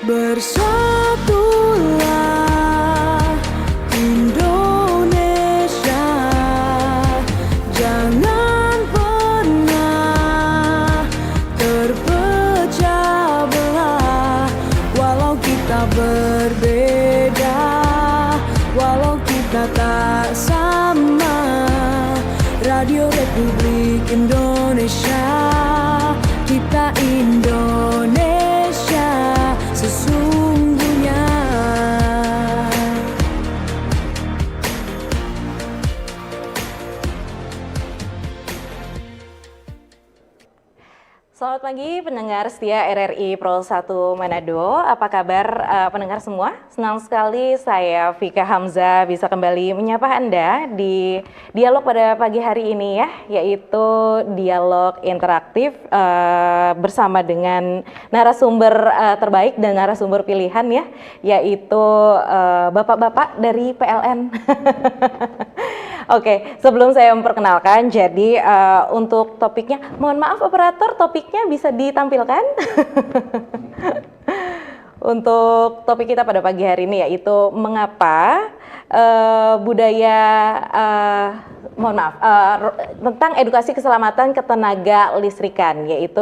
Bersatulah Indonesia, jangan pernah terpecah belah. Walau kita berbeda, walau kita tak sama, Radio Republik Indonesia, kita Indonesia sesungguhnya. Selamat pagi pendengar setia RRI Pro 1 Manado. Apa kabar pendengar semua? Senang sekali saya Vika Hamzah bisa kembali menyapa Anda di dialog pada pagi hari ini ya, yaitu dialog interaktif bersama dengan narasumber terbaik dan narasumber pilihan ya, yaitu bapak-bapak dari PLN. Oke, sebelum saya memperkenalkan, jadi untuk topiknya, mohon maaf operator, topiknya bisa ditampilkan. Untuk topik kita pada pagi hari ini yaitu mengapa budaya, mohon maaf, tentang edukasi keselamatan ketenaga listrikan, yaitu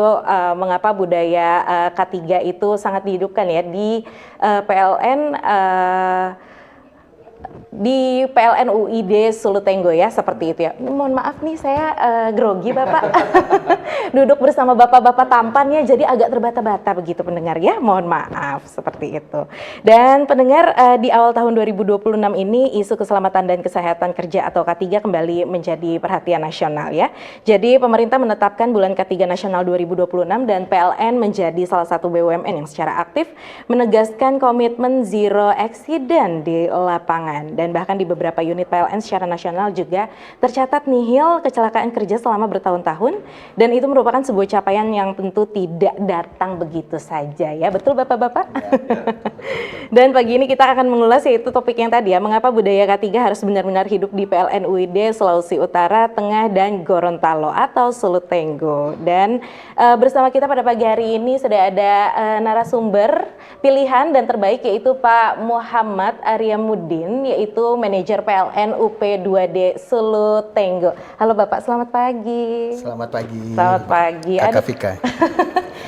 mengapa budaya K3 itu sangat dihidupkan ya di PLN. Di PLN UID Sulutenggo ya, seperti itu ya. Mohon maaf nih saya grogi Bapak. Duduk bersama bapak-bapak tampan ya, jadi agak terbata-bata begitu pendengar ya. Mohon maaf seperti itu. Dan pendengar, di awal tahun 2026 ini isu keselamatan dan kesehatan kerja atau K3 kembali menjadi perhatian nasional ya. Jadi pemerintah menetapkan bulan K3 nasional 2026 dan PLN menjadi salah satu BUMN yang secara aktif menegaskan komitmen zero accident di lapangan. Dan bahkan di beberapa unit PLN secara nasional juga tercatat nihil kecelakaan kerja selama bertahun-tahun, dan itu merupakan sebuah capaian yang tentu tidak datang begitu saja ya, betul Bapak-Bapak? Ya. Dan pagi ini kita akan mengulas yaitu topik yang tadi ya, mengapa budaya K3 harus benar-benar hidup di PLN UID Sulawesi Utara, Tengah, dan Gorontalo atau Sulutenggo. Dan bersama kita pada pagi hari ini sudah ada narasumber pilihan dan terbaik, yaitu Pak Muhammad Aryamuddin, yaitu manajer PLN UP2D Sulutenggo. Halo Bapak, selamat pagi. Selamat pagi. Selamat pagi. Kakak Vika.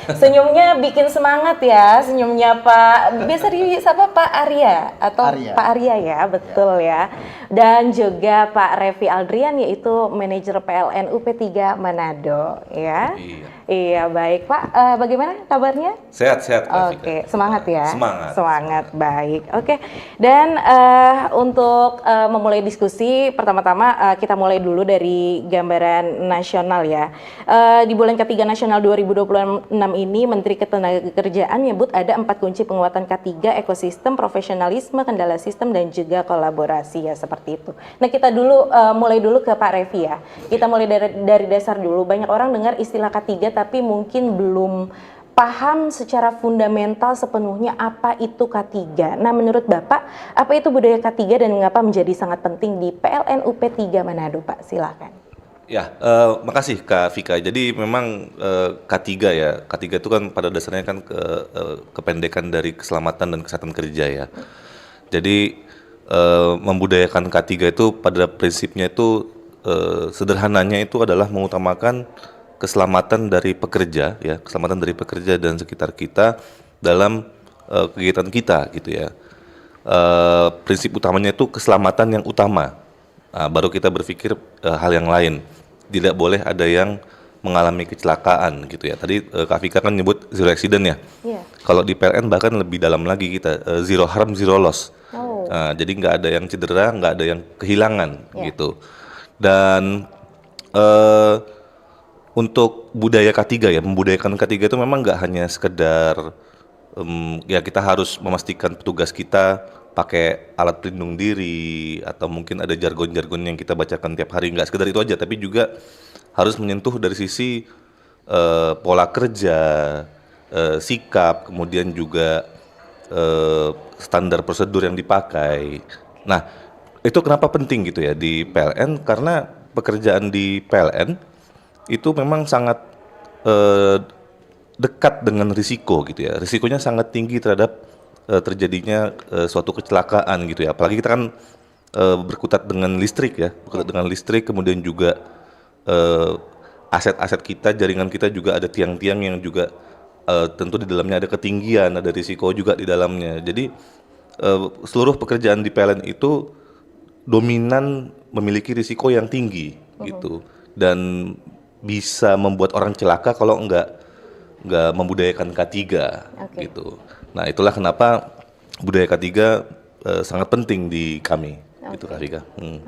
Senyumnya bikin semangat ya, senyumnya Pak. Biasa disapa Pak Arya atau Arya. Pak Arya ya, betul ya. Dan juga Pak Revi Aldrian, yaitu manajer PLN UP3 Manado ya. Iya baik Pak. Bagaimana kabarnya? Sehat-sehat. Oke, semangat ya. Semangat. Baik. Oke. Dan untuk memulai diskusi, pertama-tama kita mulai dulu dari gambaran nasional ya. Di bulan ketiga nasional 2026 ini, Menteri Ketenagakerjaan menyebut ada 4 kunci penguatan K3: ekosistem, profesionalisme, kendala sistem, dan juga kolaborasi ya, seperti itu. Nah kita dulu mulai dulu ke Pak Revi ya. Kita mulai dari dasar dulu. Banyak orang dengar istilah K3 tapi mungkin belum paham secara fundamental sepenuhnya apa itu K3. Nah menurut Bapak, apa itu budaya K3 dan mengapa menjadi sangat penting di PLN UP3 Manado Pak? Silakan. Ya, makasih Kak Vika. Jadi memang K3 ya, K3 itu kan pada dasarnya kan kependekan dari keselamatan dan kesehatan kerja ya. Jadi membudayakan K3 itu pada prinsipnya itu sederhananya itu adalah mengutamakan keselamatan dari pekerja ya, keselamatan dari pekerja dan sekitar kita dalam kegiatan kita gitu ya. Prinsip utamanya itu keselamatan yang utama. Nah, baru kita berpikir hal yang lain. Tidak boleh ada yang mengalami kecelakaan gitu ya. Tadi Kak Vika kan nyebut zero accident ya. Yeah. Kalau di PLN bahkan lebih dalam lagi kita zero harm, zero loss. Oh. Jadi nggak ada yang cedera, nggak ada yang kehilangan gitu. Dan untuk budaya K3 ya, membudayakan K3 itu memang nggak hanya sekedar ya kita harus memastikan petugas kita pakai alat pelindung diri atau mungkin ada jargon-jargon yang kita bacakan tiap hari, nggak sekedar itu aja, tapi juga harus menyentuh dari sisi pola kerja, sikap, kemudian juga standar prosedur yang dipakai. Nah, itu kenapa penting gitu ya di PLN, karena pekerjaan di PLN itu memang sangat dekat dengan risiko gitu ya. Risikonya sangat tinggi terhadap terjadinya suatu kecelakaan gitu ya. Apalagi kita kan berkutat dengan listrik ya, berkutat dengan listrik, kemudian juga aset-aset kita, jaringan kita juga ada tiang-tiang yang juga tentu di dalamnya ada ketinggian, ada risiko juga di dalamnya. Jadi seluruh pekerjaan di PLN itu dominan memiliki risiko yang tinggi gitu, dan bisa membuat orang celaka kalau nggak membudayakan K3 gitu. Nah, itulah kenapa budaya K3 sangat penting di kami. Itu Kak Rika.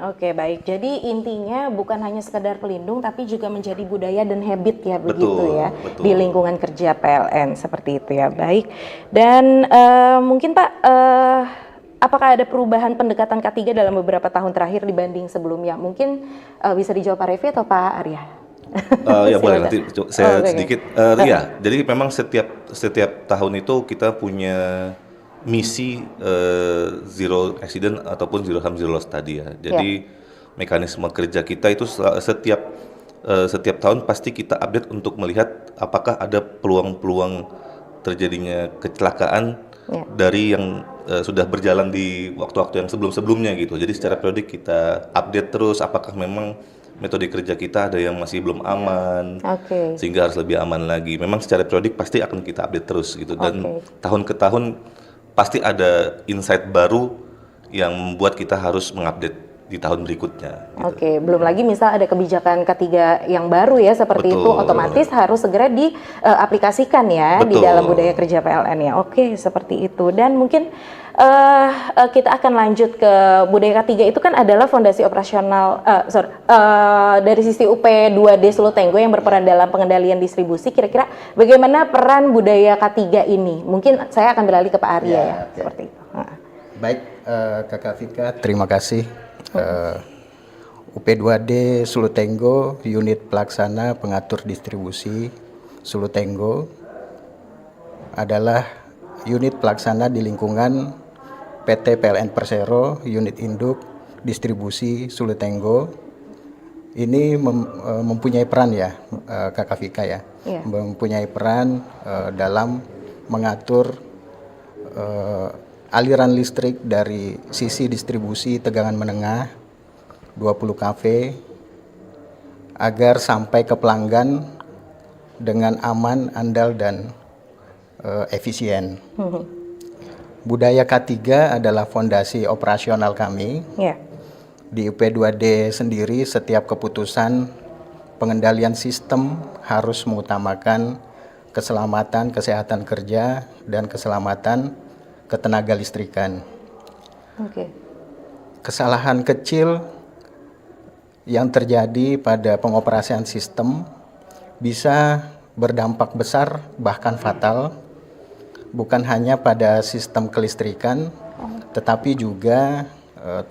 Oke, baik. Jadi intinya bukan hanya sekedar pelindung, tapi juga menjadi budaya dan habit ya, begitu ya, di lingkungan kerja PLN seperti itu ya. Baik. Dan mungkin Pak, apakah ada perubahan pendekatan K3 dalam beberapa tahun terakhir dibanding sebelumnya? Mungkin bisa dijawab Pak Revi atau Pak Arya? Ya boleh, nanti saya sedikit. Ya, jadi memang setiap tahun itu kita punya misi zero accident ataupun zero harm zero loss tadi ya. Jadi mekanisme kerja kita itu setiap tahun pasti kita update untuk melihat apakah ada peluang-peluang terjadinya kecelakaan dari yang sudah berjalan di waktu-waktu yang sebelum-sebelumnya gitu. Jadi secara periodik kita update terus apakah memang metode kerja kita ada yang masih belum aman, sehingga harus lebih aman lagi. Memang secara periodik pasti akan kita update terus gitu, dan tahun ke tahun pasti ada insight baru yang membuat kita harus mengupdate di tahun berikutnya. Gitu. Belum lagi misal ada kebijakan K3 yang baru ya seperti itu, otomatis harus segera diaplikasikan ya di dalam budaya kerja PLN ya. Seperti itu. Dan mungkin kita akan lanjut ke budaya K3 itu kan adalah fondasi operasional dari sisi UP2D Solo Tenggo yang berperan dalam pengendalian distribusi. Kira-kira bagaimana peran budaya K3 ini? Mungkin saya akan beralih ke Pak Arya ya. Seperti itu. Baik, Kakak Vika, terima kasih. UP2D Solo Tenggo, unit pelaksana pengatur distribusi Solo Tenggo adalah unit pelaksana di lingkungan PT PLN Persero, unit induk distribusi Solo Tenggo. Ini mempunyai peran ya, Kakak Vika ya, mempunyai peran dalam mengatur aliran listrik dari sisi distribusi tegangan menengah 20 kV agar sampai ke pelanggan dengan aman, andal, dan efisien. Budaya K3 adalah fondasi operasional kami. Di UP2D sendiri setiap keputusan pengendalian sistem harus mengutamakan keselamatan, kesehatan kerja, dan keselamatan ketenaga listrikan. Kesalahan kecil yang terjadi pada pengoperasian sistem bisa berdampak besar bahkan fatal, bukan hanya pada sistem kelistrikan, tetapi juga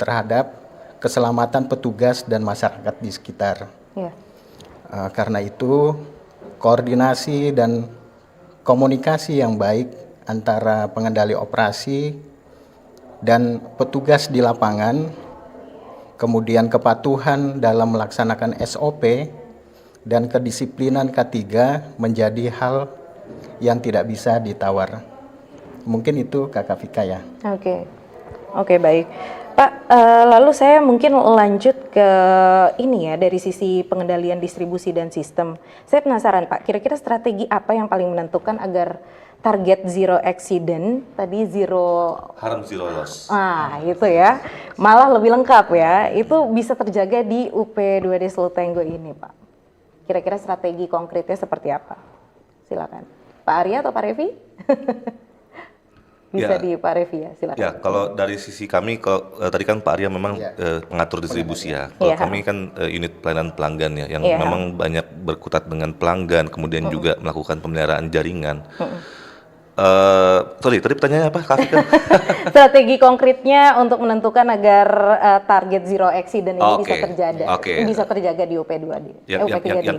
terhadap keselamatan petugas dan masyarakat di sekitar. Karena itu koordinasi dan komunikasi yang baik antara pengendali operasi dan petugas di lapangan, kemudian kepatuhan dalam melaksanakan SOP dan kedisiplinan K3 menjadi hal yang tidak bisa ditawar. Mungkin itu Kakak Vika ya. Oke, baik. Pak, lalu saya mungkin lanjut ke ini ya, dari sisi pengendalian distribusi dan sistem. Saya penasaran Pak, kira-kira strategi apa yang paling menentukan agar target zero accident, tadi zero harm zero loss. Itu ya, malah lebih lengkap ya, itu bisa terjaga di UP2D Solo Tenggo ini Pak. Kira-kira strategi konkretnya seperti apa? Silakan. Pak Arya atau Pak Revi? Bisa di Pak Revi ya, silakan. Ya, kalau dari sisi kami, kalau tadi kan Pak Arya memang pengatur distribusi ya. Kalau kami kan unit pelayanan pelanggan ya, yang memang banyak berkutat dengan pelanggan, kemudian juga melakukan pemeliharaan jaringan. Tadi pertanyaannya apa, Kak Vika? Strategi konkretnya untuk menentukan agar target zero accident ini bisa terjaga di UP2D.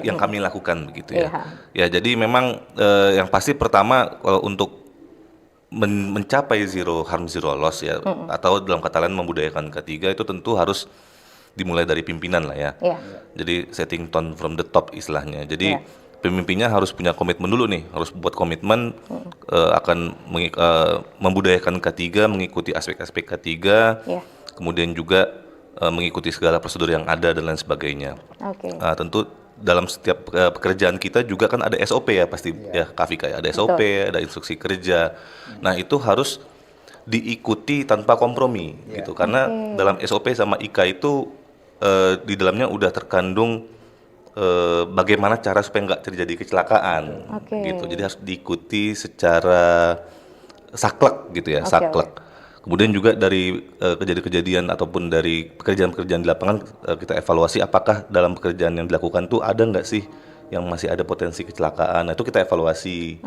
Yang kami lakukan begitu ya. Ya, jadi memang yang pasti pertama kalau untuk mencapai zero harm zero loss ya, atau dalam kata lain membudayakan K3 itu tentu harus dimulai dari pimpinan lah ya. Jadi setting tone from the top istilahnya. Jadi pemimpinnya harus punya komitmen dulu nih, harus buat komitmen akan membudayakan K3, mengikuti aspek-aspek K3, Ya. kemudian juga mengikuti segala prosedur yang ada dan lain sebagainya. Oke. Tentu dalam setiap pekerjaan kita juga kan ada SOP ya pasti ya Kak Vika ya, ada SOP, ada instruksi kerja. Nah itu harus diikuti tanpa kompromi gitu, karena dalam SOP sama IK itu di dalamnya udah terkandung bagaimana cara supaya nggak terjadi kecelakaan gitu. Jadi harus diikuti secara saklek gitu ya, saklek. Kemudian juga dari kejadian-kejadian ataupun dari pekerjaan-pekerjaan di lapangan kita evaluasi apakah dalam pekerjaan yang dilakukan tuh ada nggak sih yang masih ada potensi kecelakaan. Nah, itu kita evaluasi.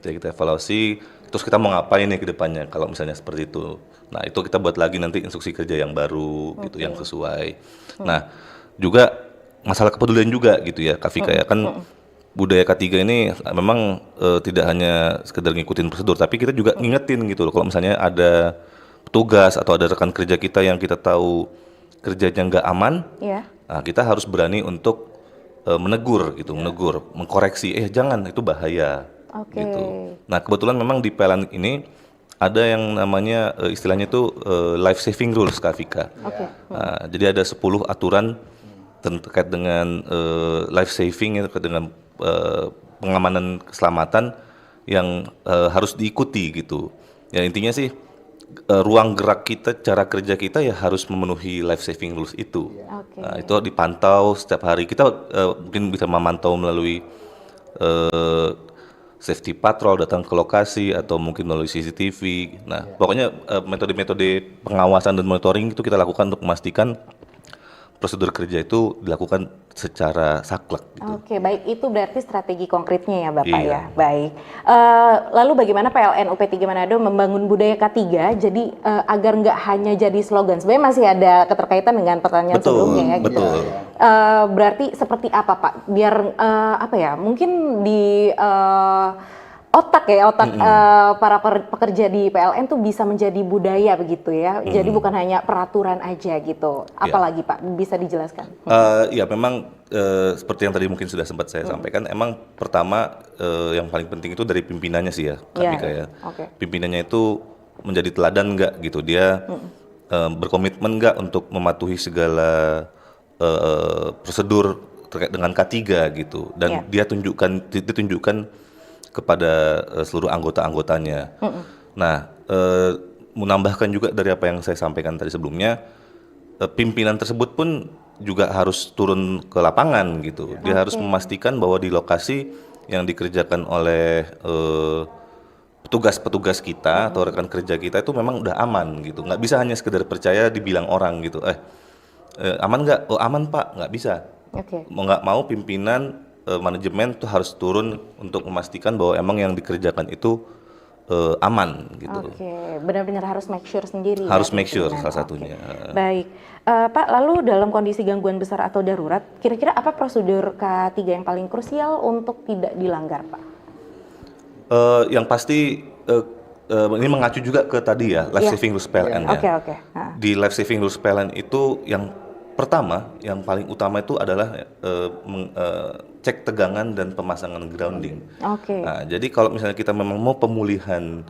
Kita evaluasi, terus kita mau ngapain nih ke depannya kalau misalnya seperti itu. Nah, itu kita buat lagi nanti instruksi kerja yang baru gitu, yang sesuai. Nah, juga masalah kepedulian juga gitu ya, Kak Vika ya kan. Budaya K3 ini memang tidak hanya sekedar ngikutin prosedur, tapi kita juga ngingetin gitu loh. Kalau misalnya ada petugas atau ada rekan kerja kita yang kita tahu kerjanya nggak aman, nah kita harus berani untuk menegur gitu, mengkoreksi. Jangan, itu bahaya. Gitu. Nah kebetulan memang di PLN ini ada yang namanya istilahnya itu life saving rules, Kak Vika. Nah, jadi ada 10 aturan terkait dengan life saving, terkait dengan pengamanan keselamatan yang harus diikuti gitu. Ya intinya sih ruang gerak kita, cara kerja kita ya harus memenuhi life saving rules itu. Nah, itu dipantau setiap hari. Kita mungkin bisa memantau melalui safety patrol, datang ke lokasi atau mungkin melalui CCTV. Nah, pokoknya metode-metode pengawasan dan monitoring itu kita lakukan untuk memastikan prosedur kerja itu dilakukan secara saklek. Gitu. Baik, itu berarti strategi konkretnya ya Bapak ya. Baik. Lalu bagaimana PLN UP3 Manado membangun budaya K3 jadi agar nggak hanya jadi slogan. Sebenarnya masih ada keterkaitan dengan pertanyaan sebelumnya ya. Gitu. Berarti seperti apa Pak? Biar mungkin di otak para pekerja di PLN tuh bisa menjadi budaya begitu ya. Jadi bukan hanya peraturan aja gitu. Apalagi Pak bisa dijelaskan? Ya memang seperti yang tadi mungkin sudah sempat saya sampaikan. Emang pertama yang paling penting itu dari pimpinannya sih ya, Kak Vika ya. Pimpinannya itu menjadi teladan nggak gitu. Dia berkomitmen nggak untuk mematuhi segala prosedur terkait dengan K3 gitu. Dan dia ditunjukkan kepada seluruh anggota-anggotanya. Nah, menambahkan juga dari apa yang saya sampaikan tadi sebelumnya, pimpinan tersebut pun juga harus turun ke lapangan gitu. Dia harus memastikan bahwa di lokasi yang dikerjakan oleh petugas-petugas kita atau rekan kerja kita itu memang udah aman gitu. Nggak bisa hanya sekedar percaya dibilang orang gitu. Aman nggak? Oh aman Pak, nggak bisa. Mau nggak mau pimpinan manajemen tuh harus turun untuk memastikan bahwa emang yang dikerjakan itu aman gitu. Benar-benar harus make sure sendiri. Harus make sure salah satunya. Baik, Pak. Lalu dalam kondisi gangguan besar atau darurat, kira-kira apa prosedur K3 yang paling krusial untuk tidak dilanggar, Pak? Yang pasti ini mengacu juga ke tadi ya, life saving rules PLN ya. Di life saving rules PLN itu yang pertama, yang paling utama itu adalah cek tegangan dan pemasangan grounding. Nah, jadi kalau misalnya kita memang mau pemulihan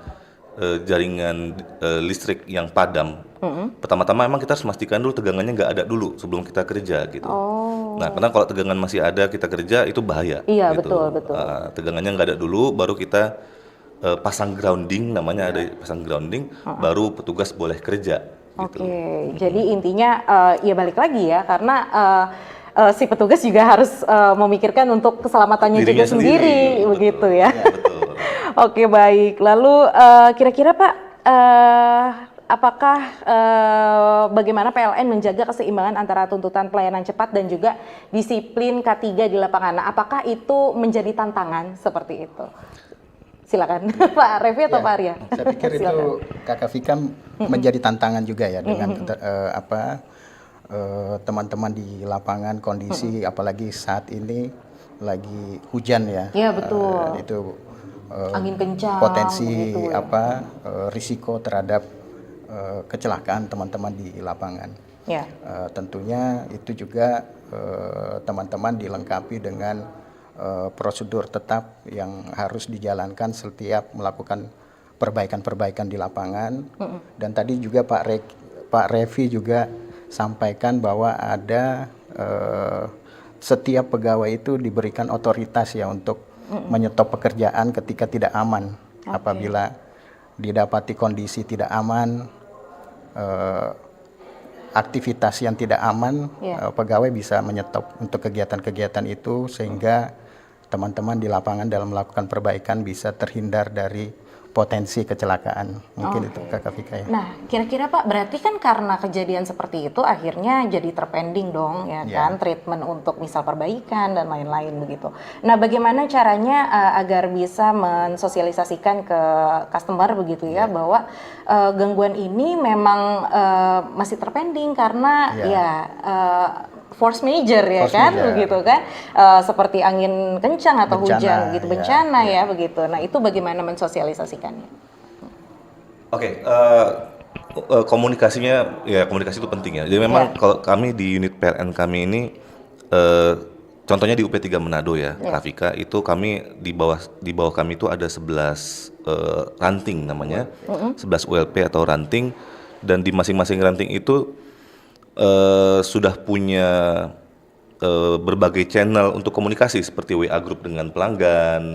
jaringan listrik yang padam, pertama-tama memang kita harus memastikan dulu tegangannya nggak ada dulu sebelum kita kerja gitu. Nah, karena kalau tegangan masih ada kita kerja itu bahaya. Iya, gitu. betul. Tegangannya nggak ada dulu, baru kita pasang grounding, namanya ada pasang grounding, baru petugas boleh kerja. Gitu. Jadi intinya ya balik lagi ya, karena si petugas juga harus memikirkan untuk keselamatannya dirinya juga sendiri begitu ya. Betul. Baik. Lalu kira-kira Pak, apakah bagaimana PLN menjaga keseimbangan antara tuntutan pelayanan cepat dan juga disiplin K3 di lapangan? Nah, apakah itu menjadi tantangan seperti itu? Silakan Pak Revi atau Pak Arya. Saya pikir itu Kakak Vika menjadi tantangan juga ya dengan teman-teman di lapangan, kondisi apalagi saat ini lagi hujan ya. Iya betul. Itu angin kencang. Potensi risiko terhadap kecelakaan teman-teman di lapangan. Tentunya itu juga teman-teman dilengkapi dengan prosedur tetap yang harus dijalankan setiap melakukan perbaikan-perbaikan di lapangan. Dan tadi juga Pak Revi juga sampaikan bahwa ada setiap pegawai itu diberikan otoritas ya untuk menyetop pekerjaan ketika tidak aman. Apabila didapati kondisi tidak aman, aktivitas yang tidak aman, pegawai bisa menyetop untuk kegiatan-kegiatan itu sehingga teman-teman di lapangan dalam melakukan perbaikan bisa terhindar dari potensi kecelakaan. Mungkin itu Kakak Vika ya. Nah, kira-kira Pak, berarti kan karena kejadian seperti itu akhirnya jadi terpending dong ya kan, treatment untuk misal perbaikan dan lain-lain begitu. Nah, bagaimana caranya agar bisa mensosialisasikan ke customer begitu ya bahwa gangguan ini memang masih terpending karena force major ya force kan major. Begitu kan, seperti angin kencang atau hujan gitu, bencana ya begitu. Nah, itu bagaimana mensosialisasikannya? Oke, komunikasinya ya, komunikasi itu penting ya. Jadi memang kalau kami di unit PLN kami ini contohnya di UP3 Manado ya, Kak Vika, itu kami di bawah kami itu ada 11 ranting namanya, 11 ULP atau ranting, dan di masing-masing ranting itu sudah punya berbagai channel untuk komunikasi seperti WA group dengan pelanggan,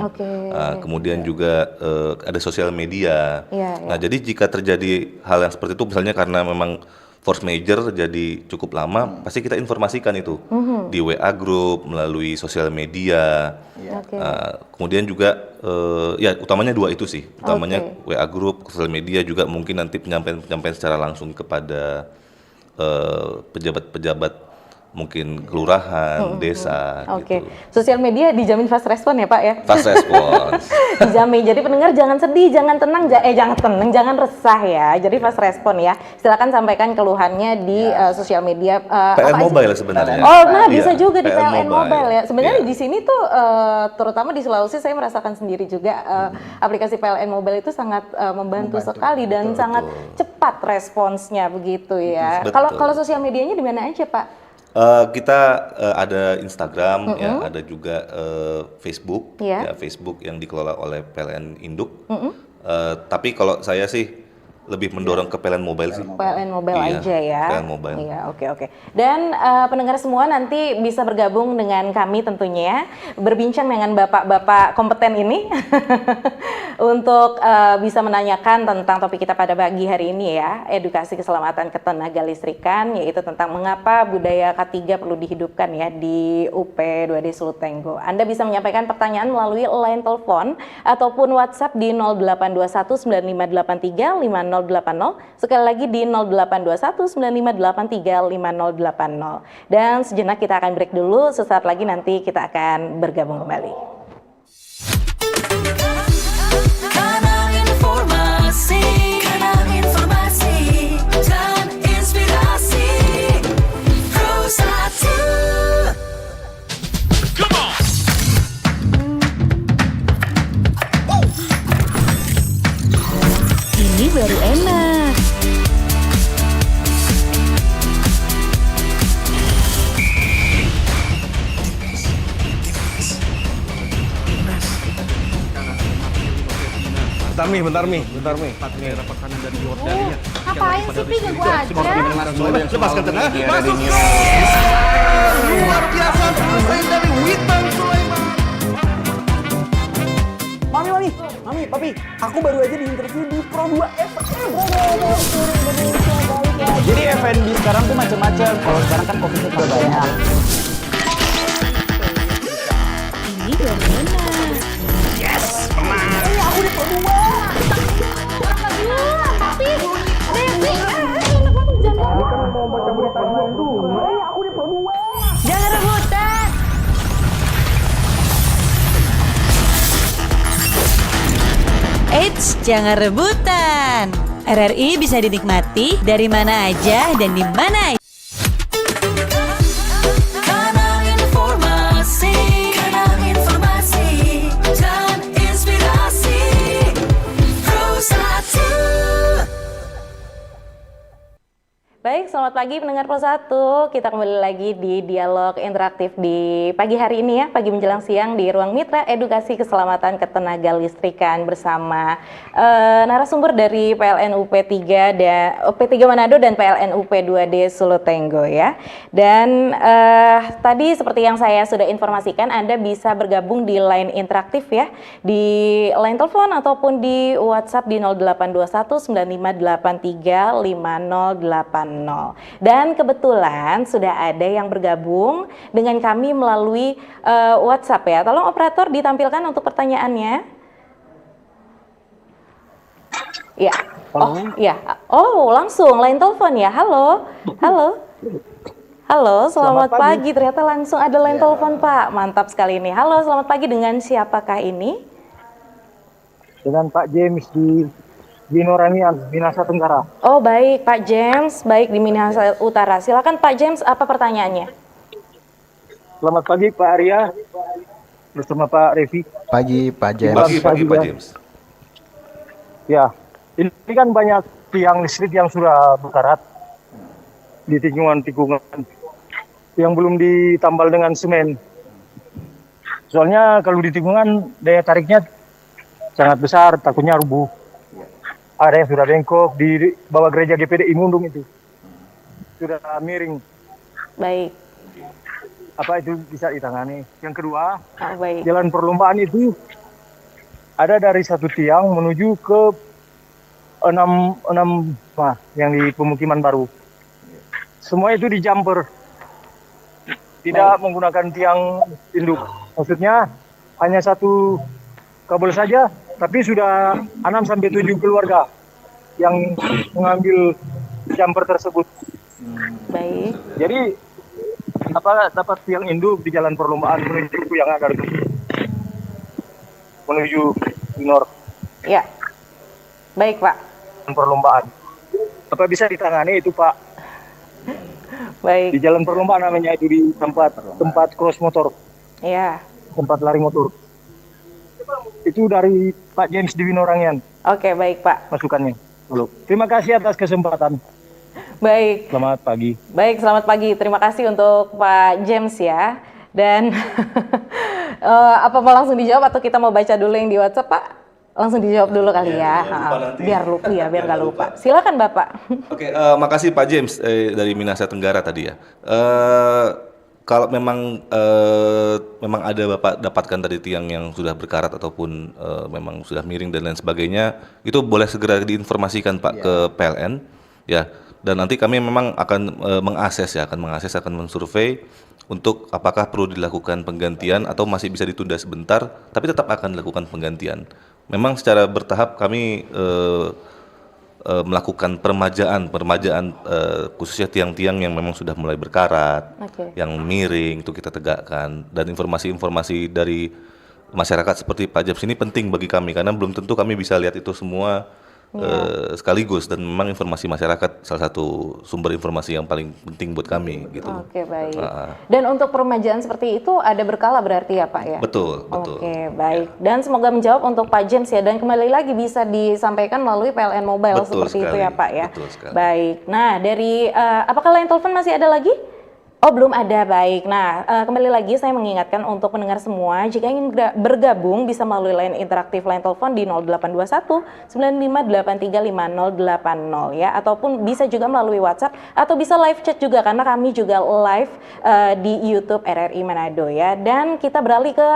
kemudian juga ada sosial media. Nah, jadi jika terjadi hal yang seperti itu, misalnya karena memang force major terjadi cukup lama, pasti kita informasikan itu di WA group, melalui sosial media. Kemudian juga ya utamanya dua itu sih, utamanya WA group, sosial media, juga mungkin nanti penyampaian secara langsung kepada pejabat-pejabat mungkin kelurahan, desa gitu. Sosial media dijamin fast respon ya Pak ya? Fast respon. Dijamin. Jadi pendengar jangan sedih, jangan tenang, jangan tenang, jangan resah ya. Jadi fast respon ya. Silakan sampaikan keluhannya di sosial media. PLN Mobile sebenarnya. Oh, nah bisa juga di PLN Mobile ya. Sebenarnya di sini tuh terutama di Sulawesi saya merasakan sendiri juga aplikasi PLN Mobile itu sangat membantu sekali dan sangat cepat responsnya begitu ya. Kalau sosial medianya di mana aja Pak? Kita ada Instagram, ya, ada juga Facebook, ya, Facebook yang dikelola oleh PLN Induk. Tapi kalau saya sih lebih mendorong ke PLN Mobile sih. PLN Mobile aja ya. PLN Mobile. Iya, oke. Dan pendengar semua nanti bisa bergabung dengan kami tentunya, berbincang dengan bapak-bapak kompeten ini untuk bisa menanyakan tentang topik kita pada pagi hari ini ya, edukasi keselamatan ketenaga listrikan, yaitu tentang mengapa budaya K3 perlu dihidupkan ya di UP2D Sulutenggo. Anda bisa menyampaikan pertanyaan melalui line telepon ataupun WhatsApp di 0821 9583 5080. Sekali lagi di 0821 9583 5080. Dan sejenak kita akan break dulu, sesaat lagi nanti kita akan bergabung kembali. Kanal informasi dan inspirasi Pro 1. Come on. Ini baru enak. Bentar Mi. Makanan dari Jordania. Ngapain sih Pi ke gua aja? Lepaskan tengah. Masuk. Luar biasa selesai dari Witan Sulaiman. Mami, Papi, aku baru aja diinterview di Pro 2 FM. Jadi F&B sekarang tuh macam-macam. Kalau sekarang kan COVID udah banyak. Ini baru enak. Yes, menang. Aku di Pro 2. Tapi, Jangan rebutan. Eits, jangan rebutan. RRI bisa dinikmati dari mana aja dan di mana aja. Kanal informasi dan inspirasi Pro 1. Baik, selamat pagi pendengar Pos 1. Kita kembali lagi di dialog interaktif di pagi hari ini ya, pagi menjelang siang di Ruang Mitra Edukasi Keselamatan Ketenaga Listrikan bersama narasumber dari PLN UP3 dan UP3 Manado dan PLN UP2D Solo Tenggo ya. Dan tadi seperti yang saya sudah informasikan, Anda bisa bergabung di line interaktif ya, di line telepon ataupun di WhatsApp di 0821 9583 5080. Dan kebetulan sudah ada yang bergabung dengan kami melalui WhatsApp ya. Tolong operator ditampilkan untuk pertanyaannya. Ya. Oh, ya. Oh, langsung line telepon ya. Halo. Halo. Halo, selamat pagi. Ternyata langsung ada line telepon, Pak. Mantap sekali ini. Halo, selamat pagi. Dengan siapakah ini? Dengan Pak James di Binorangian, Minahasa Tenggara. Oh baik Pak James, baik di Minahasa Utara. Silakan Pak James, apa pertanyaannya? Selamat pagi Pak Arya, bersama Pak Revi. Pagi Pak James. Pagi Pak James. Ya, ini kan banyak tiang listrik yang sudah berkarat di tikungan-tikungan yang belum ditambal dengan semen. Soalnya kalau di tikungan daya tariknya sangat besar, takutnya rubuh. Ada yang sudah bengkok di bawah gereja GPDI Mundung itu. Sudah miring. Baik. Apa itu bisa ditangani? Yang kedua, Baik. jalan perlombaan itu ada dari satu tiang menuju ke enam yang di pemukiman baru. Semua itu di jumper. Tidak menggunakan tiang induk. Maksudnya hanya satu kabel saja, tapi sudah 6-7 keluarga yang mengambil jumper tersebut. Baik. Jadi apa dapat tiang induk di jalan perlombaan menuju yang ada di menuju Nor Ya. Baik Pak. perlombaan. Apa bisa ditangani itu Pak? Baik. Di jalan perlombaan namanya itu di tempat cross motor, Ya. tempat lari motor. Itu dari Pak James di Winorangian Oke baik Pak. masukannya. Terima kasih atas kesempatan. Baik. Selamat pagi. Baik, selamat pagi. Terima kasih untuk Pak James ya. Dan apa mau langsung dijawab atau kita mau baca dulu yang di WhatsApp Pak? Langsung dijawab dulu kali ya. Biar lupa ya, biar nggak lupa. Silakan Bapak. Oke, makasih Pak James dari Minahasa Tenggara tadi ya. Kalau memang ada Bapak dapatkan dari tiang yang sudah berkarat ataupun memang sudah miring dan lain sebagainya, itu boleh segera diinformasikan Pak ke PLN ya. Dan nanti kami memang akan akan mensurvei untuk apakah perlu dilakukan penggantian atau masih bisa ditunda sebentar, tapi tetap akan dilakukan penggantian. Memang secara bertahap kami melakukan permajaan khususnya tiang-tiang yang memang sudah mulai berkarat, yang miring itu kita tegakkan, dan informasi-informasi dari masyarakat seperti Pak James ini penting bagi kami karena belum tentu kami bisa lihat itu semua sekaligus, dan memang informasi masyarakat salah satu sumber informasi yang paling penting buat kami gitu. Oke baik. Dan untuk permajaan seperti itu ada berkala berarti ya Pak ya? Betul. Oke baik. Dan semoga menjawab untuk Pak James ya. Dan kembali lagi bisa disampaikan melalui PLN Mobile seperti itu ya Pak ya. Betul sekali. Baik. Nah dari apakah line telepon masih ada lagi? Oh belum ada, baik. Nah kembali lagi saya mengingatkan untuk pendengar semua, jika ingin bergabung bisa melalui line interaktif line telepon di 0821 9583 5080 ya, ataupun bisa juga melalui WhatsApp atau bisa live chat juga karena kami juga live di YouTube RRI Manado ya. Dan kita beralih ke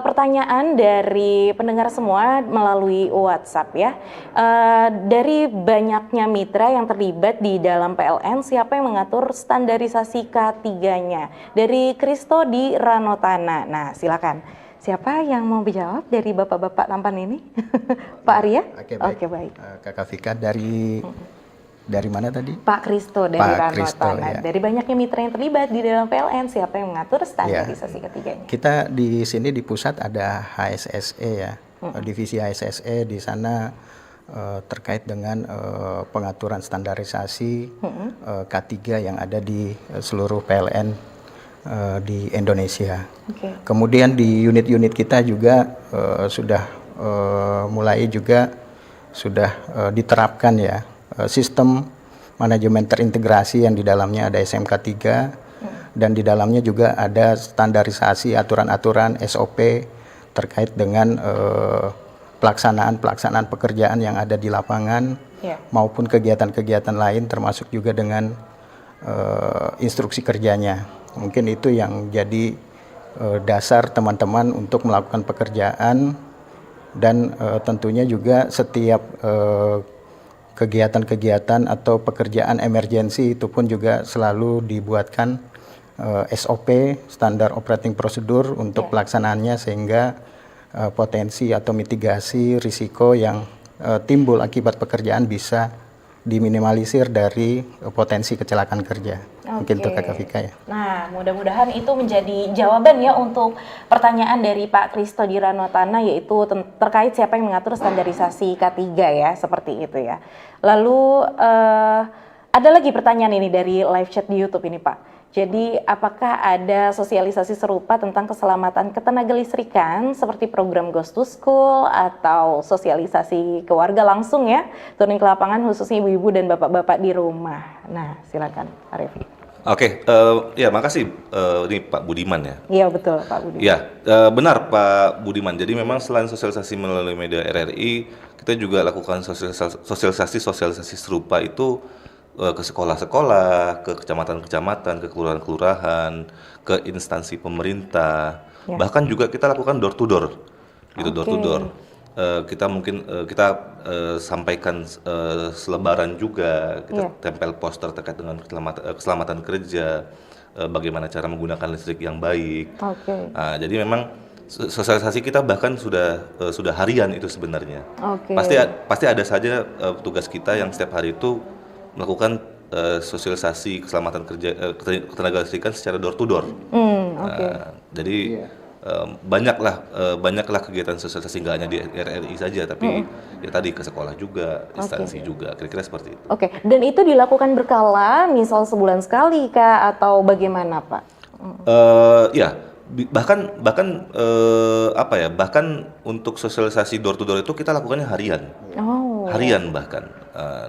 pertanyaan dari pendengar semua melalui WhatsApp ya. Dari banyaknya mitra yang terlibat di dalam PLN, siapa yang mengatur standarisasi K3-nya? Dari Kristo di Ranotana. Nah, silakan. Siapa yang mau menjawab dari bapak-bapak tampan ini? Pak Arya? Oke, baik. Kakak Vika dari mana tadi? Pak Kristo dari Pak Ranotana. Kristo, ya. Dari banyaknya mitra yang terlibat di dalam PLN, siapa yang mengatur standarisasi ketiganya? Kita di sini di pusat ada HSSE ya, divisi HSSE di sana terkait dengan pengaturan standarisasi K3 yang ada di seluruh PLN di Indonesia. Kemudian di unit-unit kita juga sudah mulai juga sudah diterapkan ya sistem manajemen terintegrasi yang di dalamnya ada SMK 3 dan di dalamnya juga ada standarisasi aturan-aturan SOP terkait dengan pelaksanaan pekerjaan yang ada di lapangan maupun kegiatan-kegiatan lain termasuk juga dengan instruksi kerjanya. Mungkin itu yang jadi dasar teman-teman untuk melakukan pekerjaan dan tentunya juga setiap kegiatan-kegiatan atau pekerjaan emergensi itu pun juga selalu dibuatkan SOP, standar operating procedure untuk pelaksanaannya sehingga potensi atau mitigasi risiko yang timbul akibat pekerjaan bisa diminimalisir dari potensi kecelakaan kerja. Mungkin itu Kakak Vika ya. Nah, mudah-mudahan itu menjadi jawaban ya untuk pertanyaan dari Pak Kristo Diranotana, yaitu terkait siapa yang mengatur standarisasi K3 ya, seperti itu ya. Lalu ada lagi pertanyaan ini dari live chat di YouTube ini Pak. Jadi apakah ada sosialisasi serupa tentang keselamatan ketenagalistrikan seperti program Ghost to School atau sosialisasi ke warga langsung ya, turun ke lapangan khususnya ibu-ibu dan bapak-bapak di rumah. Nah, silakan Pak Revi. Oke, ya makasih ini Pak Budiman ya. Iya betul Pak Budiman. Ya, benar Pak Budiman. Jadi memang selain sosialisasi melalui media RRI, kita juga lakukan sosialisasi serupa itu ke sekolah-sekolah, ke kecamatan-kecamatan, ke kelurahan-kelurahan, ke instansi pemerintah. Bahkan juga kita lakukan door to door, gitu, door to door. Kita mungkin sampaikan selebaran juga, kita tempel poster terkait dengan keselamatan kerja, bagaimana cara menggunakan listrik yang baik. Nah, jadi memang sosialisasi kita bahkan sudah harian itu sebenarnya. Pasti ada saja petugas kita yang setiap hari itu melakukan sosialisasi keselamatan kerja ketenagalistrikan secara door to door. Jadi banyaklah kegiatan sosialisasi nggak hanya di RRI saja, tapi ya tadi ke sekolah juga, instansi juga, kira-kira seperti itu. Dan itu dilakukan berkala, misal sebulan sekali kah atau bagaimana Pak? Ya, bahkan untuk sosialisasi door to door itu kita lakukannya harian. Harian bahkan.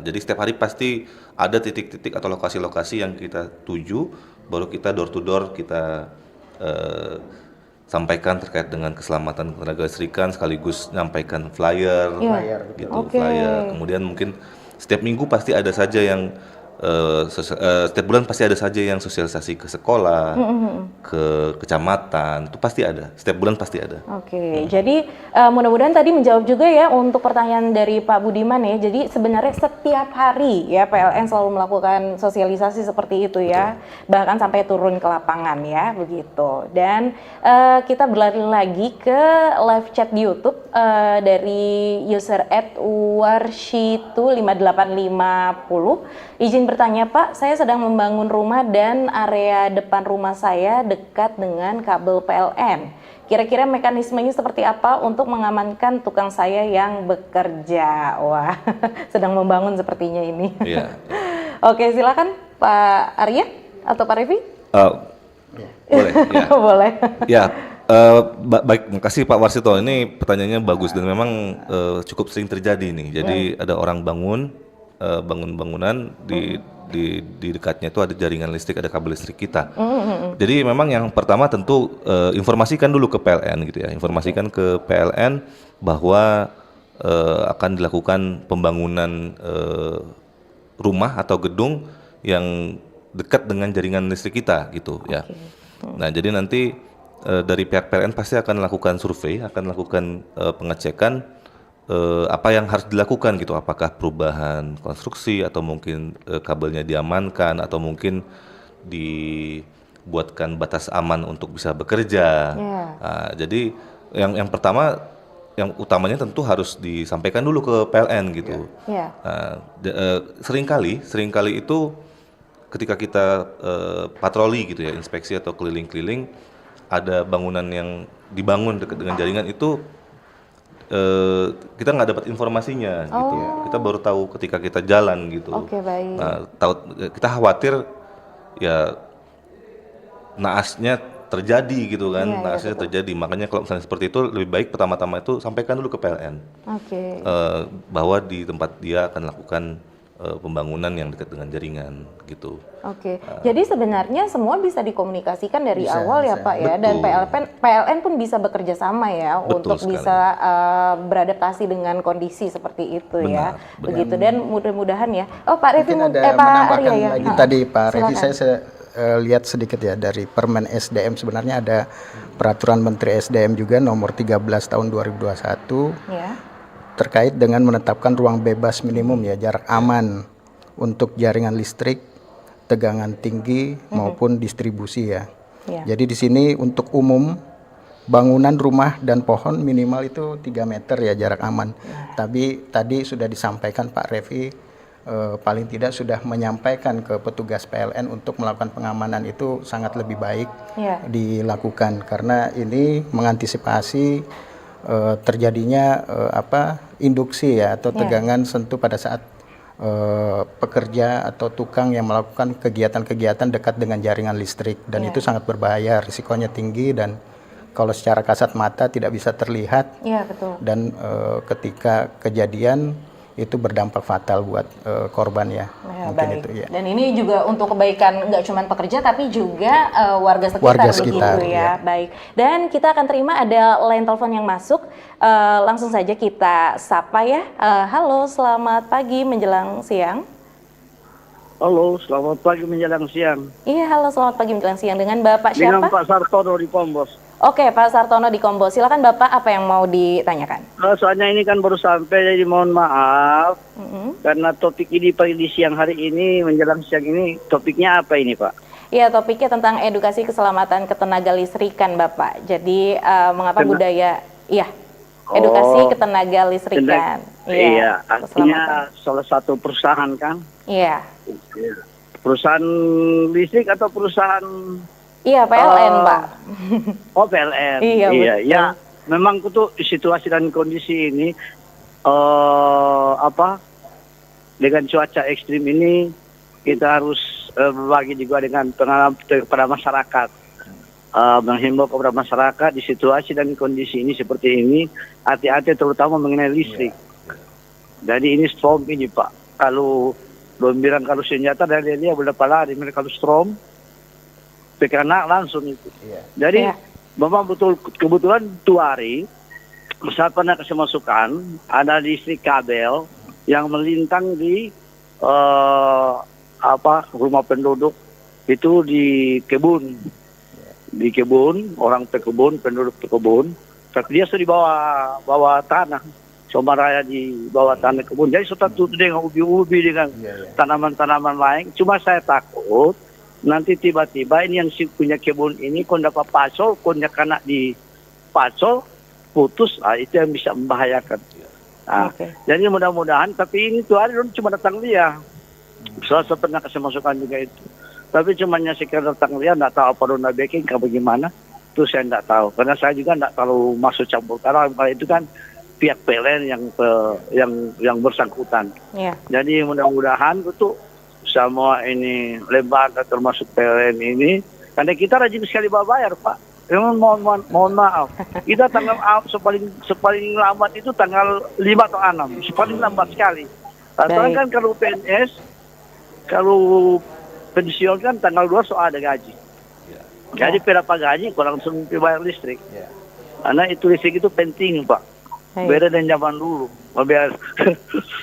Jadi setiap hari pasti ada titik-titik atau lokasi-lokasi yang kita tuju, baru kita door to door kita sampaikan terkait dengan keselamatan ketenagalistrikan, sekaligus nyampaikan flyer, flyer. Kemudian mungkin setiap minggu pasti ada saja yang setiap bulan pasti ada saja yang sosialisasi ke sekolah, ke kecamatan, itu pasti ada. Setiap bulan pasti ada. Jadi mudah-mudahan tadi menjawab juga ya untuk pertanyaan dari Pak Budiman ya. Jadi sebenarnya setiap hari ya PLN selalu melakukan sosialisasi seperti itu ya. Bahkan sampai turun ke lapangan ya, begitu. Dan kita berlari lagi ke live chat di YouTube dari user @warshitu5850. Izin bertanya Pak, saya sedang membangun rumah dan area depan rumah saya dekat dengan kabel PLN. Kira-kira mekanismenya seperti apa untuk mengamankan tukang saya yang bekerja? Wah, sedang membangun sepertinya ini. Oke, silakan Pak Arya atau Pak Revi? Boleh. Ya. Boleh. Ya, baik, makasih Pak Warsito. Ini pertanyaannya bagus dan memang cukup sering terjadi nih. Jadi ada orang bangunan di dekatnya itu ada jaringan listrik, ada kabel listrik kita. Jadi memang yang pertama tentu informasikan dulu ke PLN gitu ya. Informasikan ke PLN bahwa akan dilakukan pembangunan rumah atau gedung yang dekat dengan jaringan listrik kita gitu ya. Nah, jadi nanti dari pihak PLN pasti akan melakukan survei, akan melakukan pengecekan apa yang harus dilakukan gitu, apakah perubahan konstruksi atau mungkin kabelnya diamankan atau mungkin dibuatkan batas aman untuk bisa bekerja. Nah, jadi yang pertama, yang utamanya tentu harus disampaikan dulu ke PLN gitu. Seringkali itu ketika kita patroli gitu ya, inspeksi atau keliling-keliling, ada bangunan yang dibangun dekat dengan jaringan itu kita nggak dapat informasinya gitu. Kita baru tahu ketika kita jalan gitu. Baik. Nah, kita khawatir ya naasnya terjadi gitu kan, naasnya terjadi. Makanya kalau misalnya seperti itu lebih baik pertama-tama itu sampaikan dulu ke PLN bahwa di tempat dia akan lakukan pembangunan yang dekat dengan jaringan gitu. Oke, jadi sebenarnya semua bisa dikomunikasikan dari Bisa, awal ya bisa. Pak ya, dan Betul. PLN pun bisa bekerja sama ya Betul untuk sekali. bisa beradaptasi dengan kondisi seperti itu ya, Benar, begitu. Dan mudah-mudahan ya. Oh Pak Revi, Mungkin ada Pak menambahkan Arya ya. lagi Ha, tadi Pak Revi, silakan. saya lihat sedikit ya dari Permen SDM, sebenarnya ada Peraturan Menteri SDM juga nomor 13 tahun 2021 Ya. terkait dengan menetapkan ruang bebas minimum ya, jarak aman untuk jaringan listrik, tegangan tinggi maupun distribusi ya. Ya. Jadi di sini untuk umum bangunan rumah dan pohon minimal itu 3 meter ya jarak aman. Tapi tadi sudah disampaikan Pak Revi, paling tidak sudah menyampaikan ke petugas PLN untuk melakukan pengamanan itu sangat lebih baik Ya. dilakukan, karena ini mengantisipasi terjadinya induksi ya atau tegangan sentuh pada saat pekerja atau tukang yang melakukan kegiatan-kegiatan dekat dengan jaringan listrik, dan itu sangat berbahaya, risikonya tinggi, dan kalau secara kasat mata tidak bisa terlihat, Iya betul. dan ketika kejadian itu berdampak fatal buat korban ya. Ya, Mungkin baik. itu ya. Dan ini juga untuk kebaikan nggak cuma pekerja tapi juga warga sekitar, Warga sekitar, begitu ya. ya. Baik. Dan kita akan terima ada line telepon yang masuk. Langsung saja kita sapa ya. Halo, selamat pagi menjelang siang. Halo, selamat pagi menjelang siang. Iya, halo, selamat pagi menjelang siang. Dengan Bapak Dengan siapa? Pak Sartono di Pombos. Oke, Pak Sartono di Kombo. Silakan Bapak, apa yang mau ditanyakan? Soalnya ini kan baru sampai, jadi mohon maaf. Karena topik ini pagi di siang hari ini, menjelang siang ini, topiknya apa ini Pak? Iya, topiknya tentang edukasi keselamatan ketenaga listrikan, Bapak. Jadi, mengapa budaya, edukasi ketenaga listrikan. Iya, keselamatan. artinya salah satu perusahaan kan? Iya. Perusahaan listrik atau perusahaan... Iya, PLN, Pak. Oh, PLN. Iya, betul. Ya. Memang tuh situasi dan kondisi ini dengan cuaca ekstrim ini kita harus berbagi juga dengan pengalaman kepada masyarakat. Menghimbau kepada masyarakat di situasi dan kondisi ini seperti ini, hati-hati terutama mengenai listrik. Jadi ini strom ini Pak. Kalau belum bilang kalau senjata dari dia berapa lari, mereka kalau strom kena langsung itu. Jadi memang betul kebetulan 2 hari saya pernah kasih masukan ada listrik kabel yang melintang di rumah penduduk itu di kebun. Di kebun, orang pekebun, penduduk pekebun, tapi dia sudah di bawah tanah. Cuma raya di bawah tanah kebun. Jadi sudah tutup dengan ubi-ubi dengan tanaman-tanaman lain. Cuma saya takut nanti tiba-tiba ini yang punya kebun ini kon dapat pasol, kon kena di pasol putus, itu yang bisa membahayakan. Jadi mudah-mudahan, tapi ini 2 hari cuma datang dia. Saya pernah kasih masukan juga itu. Tapi cuma sekedar datang dia, nggak tahu apa rona backing, bagaimana, itu saya nggak tahu. Karena saya juga nggak terlalu masuk campur, karena itu kan pihak PLN yang bersangkutan. Jadi mudah-mudahan itu semua ini lembaga termasuk PLN ini, karena kita rajin sekali bayar Pak. Mohon maaf, kita tanggal sepaling lambat itu tanggal 5 atau 6, paling lambat sekali. Atau kan kalau PNS, kalau pensiun kan tanggal 2 soal ada gaji. Jadi berapa gaji kok langsung bayar listrik. Karena itu listrik itu penting Pak. Beda dengan zaman dulu.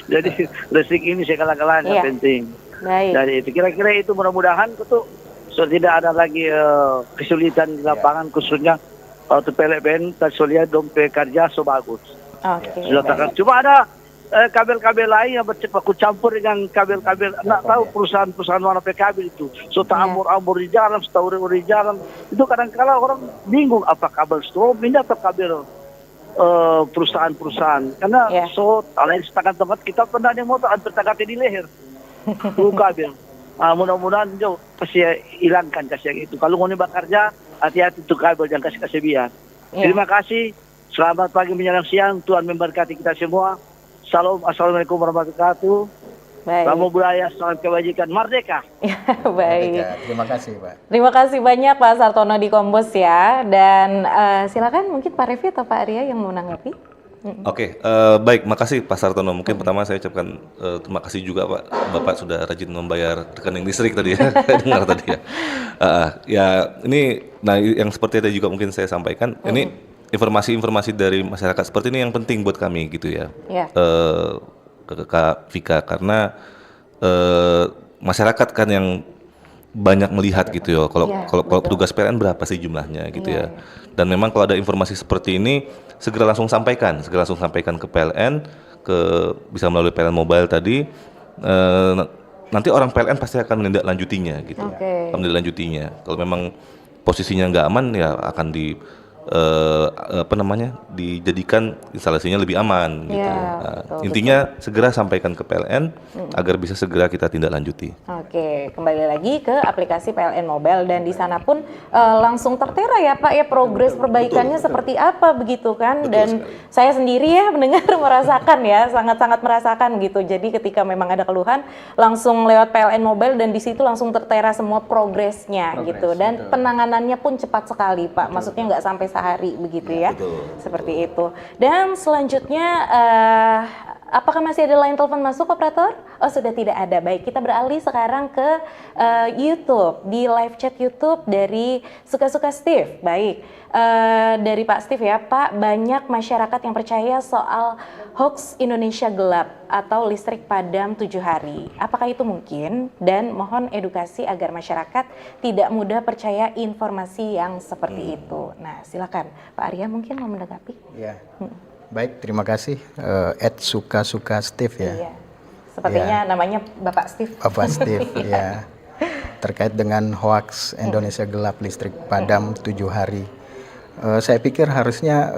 Jadi listrik ini segala-galanya penting. Jadi itu kira-kira itu mudah-mudahan itu tidak ada lagi kesulitan di lapangan, khususnya untuk PLN tersulit dompet kerja so bagus. Cuma ada kabel-kabel lain yang bercepat campur dengan kabel-kabel, nggak tahu perusahaan-perusahaan mana kabel itu. Ambur-ambur di jalan, setahun di jalan. Itu kadang-kala orang bingung apa kabel strom ini atau kabel perusahaan-perusahaan. Karena lain setengah tempat kita pernah ada motor hampir tagati di leher. Kabel. Mudah-mudahan jauh kasih hilangkan kasih yang itu. Kalau mau bekerja, hati-hati tuh kabel, jangan kasih biar. Terima kasih. Selamat pagi menjelang siang. Tuhan memberkati kita semua. Salam, assalamualaikum warahmatullahi wabarakatuh. Salam budaya, salam kebajikan, merdeka. Baik. Terima kasih Pak. Terima kasih banyak Pak Sartono di Kombos ya. Dan silakan mungkin Pak Revi atau Pak Arya yang mau menanggapi. Oke, baik, makasih Pak Sartono. Mungkin pertama saya ucapkan terima kasih juga Pak, Bapak sudah rajin membayar rekening listrik tadi ya, dengar tadi ya. Ya ini, nah yang seperti tadi juga mungkin saya sampaikan, ini informasi-informasi dari masyarakat seperti ini yang penting buat kami gitu ya, Ya. ke Kak Vika, karena masyarakat kan yang banyak melihat gitu ya. Kalau Iya, kalau betul. petugas PLN berapa sih jumlahnya gitu Iya, ya. Dan memang kalau ada informasi seperti ini segera langsung sampaikan ke PLN, bisa melalui PLN Mobile tadi. Nanti orang PLN pasti akan menindaklanjutinya gitu. Oke. Akan menindaklanjutinya. Kalau memang posisinya nggak aman ya akan dijadikan instalasinya lebih aman gitu. Iya, Nah, betul, intinya segera sampaikan ke PLN agar bisa segera kita tindak lanjuti. Oke, kembali lagi ke aplikasi PLN Mobile dan di sana pun langsung tertera ya Pak ya progres perbaikannya seperti apa begitu kan. Dan saya sendiri ya mendengar merasakan ya, sangat-sangat merasakan gitu. Jadi ketika memang ada keluhan langsung lewat PLN Mobile dan di situ langsung tertera semua progresnya gitu. Dan penanganannya pun cepat sekali Pak. Maksudnya nggak sampai sehari begitu ya. Seperti itu. Dan selanjutnya apakah masih ada line telepon masuk, operator? Oh, sudah tidak ada. Baik, kita beralih sekarang ke YouTube, di live chat YouTube dari Suka-Suka Steve. Baik, dari Pak Steve ya, Pak, banyak masyarakat yang percaya soal hoax Indonesia gelap atau listrik padam 7 hari. Apakah itu mungkin? Dan mohon edukasi agar masyarakat tidak mudah percaya informasi yang seperti itu. Nah, silakan Pak Arya mungkin mau menanggapi. Ya. Baik, terima kasih. Suka-Suka Steve ya. Iya. Sepertinya namanya Bapak Steve. Bapak Steve ya. Terkait dengan hoax Indonesia gelap listrik padam 7 hari. Saya pikir harusnya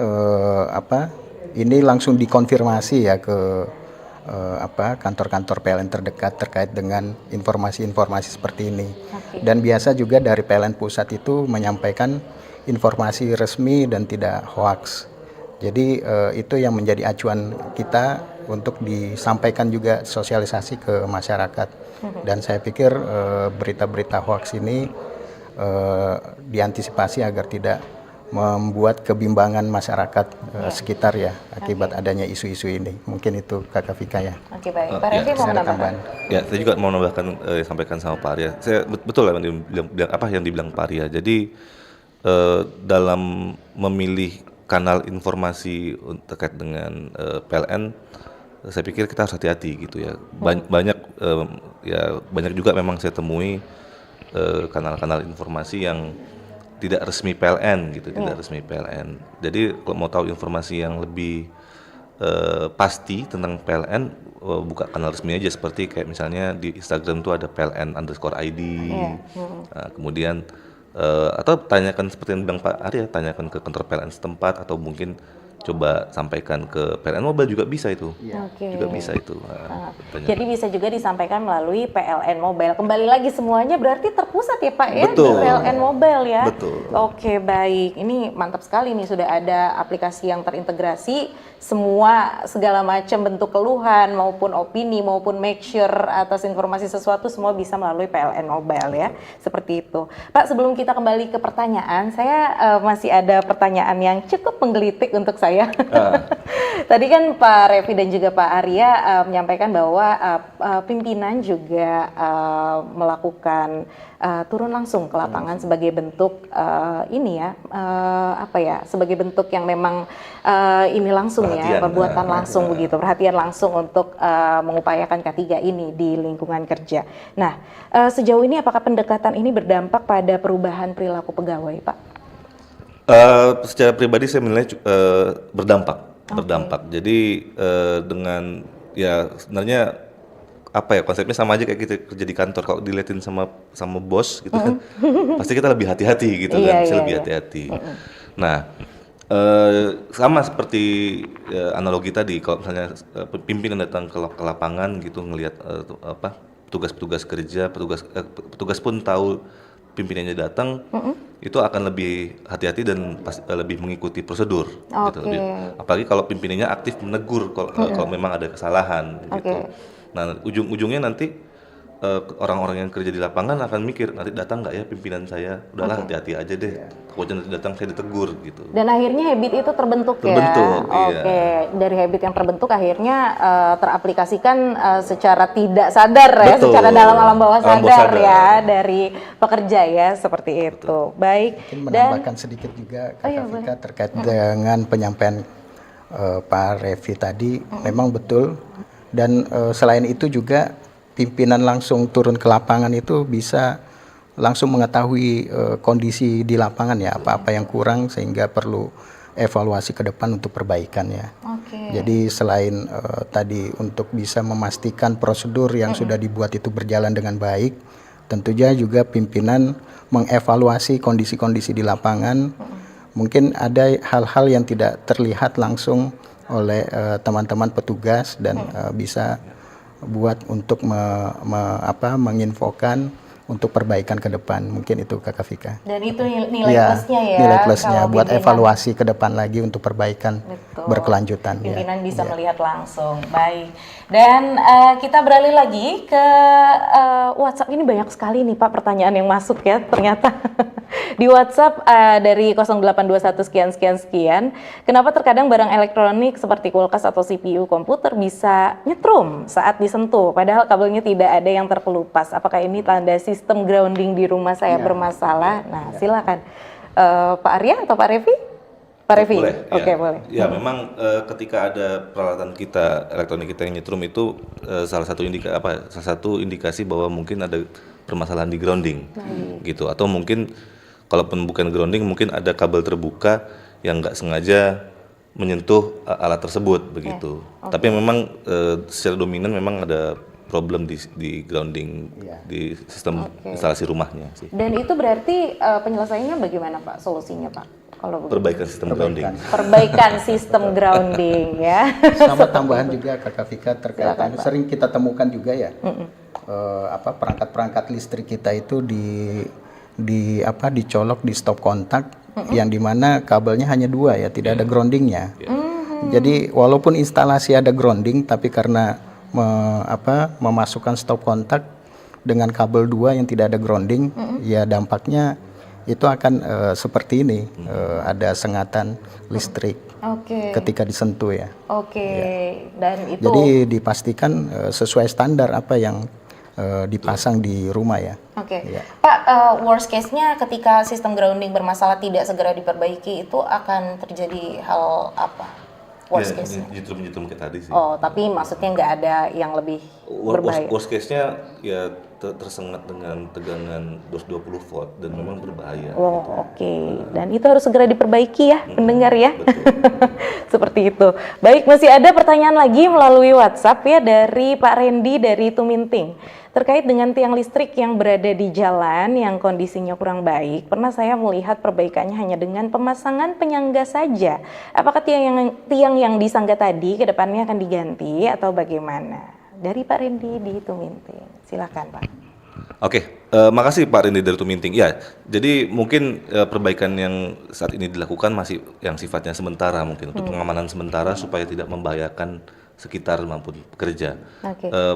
ini langsung dikonfirmasi ya ke kantor-kantor PLN terdekat terkait dengan informasi-informasi seperti ini. Dan biasa juga dari PLN pusat itu menyampaikan informasi resmi dan tidak hoax. Jadi itu yang menjadi acuan kita untuk disampaikan juga sosialisasi ke masyarakat. Dan saya pikir berita-berita hoax ini diantisipasi agar tidak membuat kebimbangan masyarakat sekitar ya akibat adanya isu-isu ini. Mungkin itu Kakak Vika ya. Oke, baik. Pak Refli mau menambahkan? Ya, saya juga mau menambahkan sampaikan sama Pak Arya. Saya betul yang dibilang Pak Arya. Jadi dalam memilih kanal informasi terkait dengan PLN, saya pikir kita harus hati-hati gitu ya. Banyak juga memang saya temui kanal-kanal informasi yang tidak resmi PLN gitu, tidak resmi PLN. Jadi kalau mau tahu informasi yang lebih pasti tentang PLN, buka kanal resmi aja, seperti kayak misalnya di Instagram tuh ada PLN_ID. Nah, kemudian atau tanyakan seperti yang bilang Pak Arya, tanyakan ke kantor PLN setempat atau mungkin coba sampaikan ke PLN Mobile juga bisa itu. Juga bisa itu. Jadi bisa juga disampaikan melalui PLN Mobile. Kembali lagi semuanya berarti terpusat ya Pak ya, Betul. di PLN Mobile ya. Betul. Oke, baik. Ini mantap sekali nih, sudah ada aplikasi yang terintegrasi, semua segala macam bentuk keluhan maupun opini maupun make sure atas informasi sesuatu semua bisa melalui PLN Mobile ya. Seperti itu. Pak, sebelum kita kembali ke pertanyaan, saya masih ada pertanyaan yang cukup menggelitik untuk saya. Tadi kan Pak Revi dan juga Pak Arya menyampaikan bahwa pimpinan juga melakukan turun langsung ke lapangan sebagai bentuk sebagai bentuk yang memang ini langsung ya, perbuatan langsung begitu, perhatian langsung untuk mengupayakan K3 ini di lingkungan kerja. Nah, sejauh ini apakah pendekatan ini berdampak pada perubahan perilaku pegawai, Pak? Secara pribadi saya menilai berdampak. Jadi dengan ya sebenarnya konsepnya sama aja kayak kita kerja di kantor. Kalau dilihatin sama bos gitu kan, pasti kita lebih hati-hati gitu kan, lebih hati-hati. Nah, sama seperti analogi tadi, kalau misalnya pimpinan datang ke lapangan gitu ngelihat petugas-petugas kerja, petugas pun tahu pimpinannya datang, itu akan lebih hati-hati dan lebih mengikuti prosedur. Gitu. Apalagi kalau pimpinannya aktif menegur kalau memang ada kesalahan. Gitu. Nah, ujung-ujungnya nanti orang-orang yang kerja di lapangan akan mikir nanti datang nggak ya pimpinan saya, udahlah hati-hati aja deh, takutnya nanti datang saya ditegur gitu. Dan akhirnya habit itu terbentuk ya. Terbentuk, iya. Oke, dari habit yang terbentuk akhirnya teraplikasikan secara tidak sadar ya, Betul. secara dalam alam bawah Alam bawah sadar sadar. ya dari pekerja ya seperti itu. Baik. Mungkin Dan menambahkan sedikit juga Kak iya, Vika terkait dengan penyampaian Pak Revi tadi, memang betul. Dan selain itu juga pimpinan langsung turun ke lapangan itu bisa langsung mengetahui kondisi di lapangan ya, apa-apa yang kurang sehingga perlu evaluasi ke depan untuk perbaikan ya. Oke. Jadi selain tadi untuk bisa memastikan prosedur yang sudah dibuat itu berjalan dengan baik, tentunya juga pimpinan mengevaluasi kondisi-kondisi di lapangan. Mungkin ada hal-hal yang tidak terlihat langsung oleh teman-teman petugas dan bisa buat untuk menginfokan untuk perbaikan ke depan. Mungkin itu Kakak Vika. Dan itu nilai Iya, plusnya ya. nilai plusnya kalau buat pimpinan- evaluasi ke depan lagi untuk perbaikan Betul. berkelanjutan. Ya. Pimpinan bisa melihat langsung. Baik. Dan kita beralih lagi ke WhatsApp. Ini banyak sekali nih Pak pertanyaan yang masuk ya ternyata. Di WhatsApp dari 0821 sekian. Kenapa terkadang barang elektronik seperti kulkas atau CPU komputer bisa nyetrum saat disentuh padahal kabelnya tidak ada yang terkelupas? Apakah ini tanda sistem grounding di rumah saya bermasalah? Nah, silakan Pak Arya atau Pak Revi? Pak Revi. Boleh, Oke, ya. boleh. Ya, memang ketika ada peralatan kita elektronik kita yang nyetrum itu salah satu indikasi bahwa mungkin ada permasalahan di grounding, gitu. Atau mungkin kalaupun bukan grounding, mungkin ada kabel terbuka yang nggak sengaja menyentuh alat tersebut, begitu. Tapi memang secara dominan memang ada problem di grounding di sistem instalasi rumahnya sih. Dan itu berarti penyelesaiannya bagaimana Pak? Solusinya Pak? Kalau begitu. Perbaikan sistem grounding. Perbaikan sistem grounding ya. Sama tambahan juga Kakak Vika terkait sering kita temukan juga ya perangkat-perangkat listrik kita itu dicolok di stop kontak yang dimana kabelnya hanya 2 ya, tidak ada groundingnya. Jadi walaupun instalasi ada grounding tapi karena memasukkan stop kontak dengan kabel 2 yang tidak ada grounding, ya dampaknya itu akan seperti ini, ada sengatan listrik ketika disentuh ya. Dan itu. Jadi dipastikan sesuai standar apa yang dipasang di rumah ya. Ya. Pak, worst case-nya ketika sistem grounding bermasalah tidak segera diperbaiki itu akan terjadi hal apa? Worst case-nya? Nyetrum kayak tadi sih. Oh, tapi maksudnya nggak ada yang lebih berbahaya? Worst case-nya ya tersengat dengan tegangan 220 volt dan memang berbahaya. Oh, oke. Dan itu harus segera diperbaiki ya, pendengar ya. Betul. Seperti itu. Baik, masih ada pertanyaan lagi melalui WhatsApp ya dari Pak Randy dari Tuminting. Terkait dengan tiang listrik yang berada di jalan yang kondisinya kurang baik, pernah saya melihat perbaikannya hanya dengan pemasangan penyangga saja. Apakah tiang yang disangga tadi ke depannya akan diganti atau bagaimana? Dari Pak Randy di Tuminting. Silakan Pak. Oke, makasih Pak Rindy dari Tuminting. Ya, jadi mungkin perbaikan yang saat ini dilakukan masih yang sifatnya sementara mungkin untuk pengamanan sementara supaya tidak membahayakan sekitar maupun pekerja.